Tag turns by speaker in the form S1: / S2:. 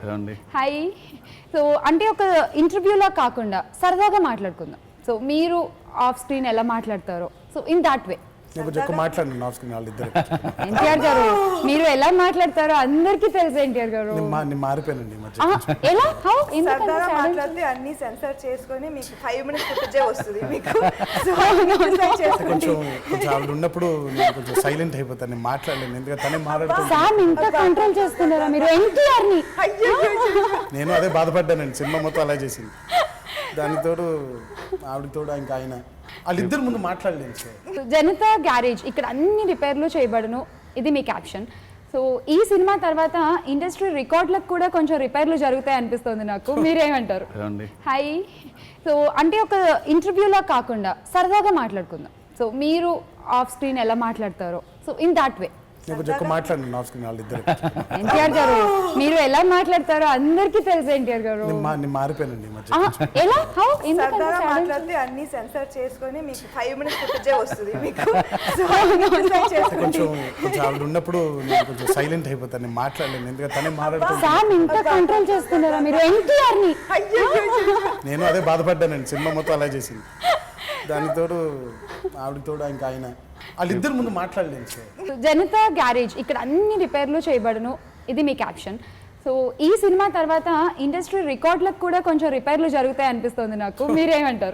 S1: ఏమండి?
S2: Hi. So అంటే ఒక ఇంటర్వ్యూలా కాకుండా సరదాగా మాట్లాడుకుందాం. సో మీరు ఆఫ్ స్క్రీన్ ఎలా మాట్లాడతారో, సో ఇన్ దాట్ వే
S3: నేను కొంచెం ఎక్కువ మాట్లాడండి ఆఫ్ స్క్రీన్ వాళ్ళిద్దరు.
S2: ఎన్టీఆర్ గారు మీరు ఎలా మాట్లాడతారో అందరికీ తెలుసు. ఎన్టీఆర్ గారు
S3: నేను మారిపోయానండి ఈ మధ్య.
S2: ఎలా హౌ
S4: సరదాగా మాట్లాడితే అన్ని సెన్సర్ చేసుకొని మీకు 5 minutes ఫుటేజే వస్తుంది మీకు. సో decide చేసుకోండి.
S3: కొంచెం ఆవిడ ఉన్నప్పుడు నేను కొంచెం సైలెంట్ అయిపోతాను, నేను మాట్లాడలేను, ఎందుకంటే తనే మాట్లాడుతుంది.
S2: సామ్ ఇంత కంట్రోల్ చేస్తున్నారా మీరు ఎన్టీఆర్ ని?
S3: నేను అదే బాధపడ్డానండి, సినిమా మొత్తం అలా చేసింది. దానికి తోడు ఆవిడకి తోడు ఇంకా ఆయన వాళ్ళిద్దరు ముందు మాట్లాడలేను సార్.
S2: జనతా గ్యారేజ్ ఇక్కడ అన్ని రిపేర్లు చేయబడును, ఇది మీ క్యాప్షన్. సో ఈ సినిమా తర్వాత ఇండస్ట్రీ రికార్డులకు కూడా కొంచెం రిపేర్లు జరుగుతాయి అనిపిస్తుంది నాకు. మీరేమంటారు?
S1: ఏమండి?
S2: హాయ్. సో అంటే ఒక ఇంటర్వ్యూలా కాకుండా సరదాగా మాట్లాడుకుందాం. సో మీరు ఆఫ్ స్క్రీన్ ఎలా మాట్లాడతారో, సో ఇన్ దాట్ వే
S3: నేను కొంచెం ఎక్కువ మాట్లాడండి ఆఫ్ స్క్రీన్ వాళ్ళిద్దరు.
S2: ఎన్టీఆర్ గారు మీరు ఎలా మాట్లాడతారో అందరికీ తెలుసు. ఎన్టీఆర్ గారు
S3: నేను మారిపోయానండి ఈ మధ్య.
S2: ఎలా హౌ
S4: సరదాగా మాట్లాడితే అన్ని సెన్సర్ చేసుకొని మీకు 5 minutes ఫుటేజే వస్తుంది మీకు. సో decide చేసుకోండి.
S3: కొంచెం ఆవిడ ఉన్నప్పుడు నేను కొంచెం సైలెంట్ అయిపోతాను, నేను మాట్లాడలేను, ఎందుకంటే తనే మాట్లాడుతుంది.
S2: సామ్ ఇంత కంట్రోల్ చేస్తున్నారా మీరు ఎన్టీఆర్ ని?
S3: నేను అదే బాధపడ్డానండి, సినిమా మొత్తం అలా చేసింది. దానికి తోడు ఆవిడకి తోడు ఇంకా ఆయన వాళ్ళిద్దరు ముందు మాట్లాడలేను సార్.
S2: జనతా గ్యారేజ్ ఇక్కడ అన్ని రిపేర్లు చేయబడును, ఇది మీ క్యాప్షన్. సో ఈ సినిమా తర్వాత ఇండస్ట్రీ రికార్డులకు కూడా కొంచెం రిపేర్లు జరుగుతాయి అనిపిస్తుంది నాకు. మీరేమంటారు?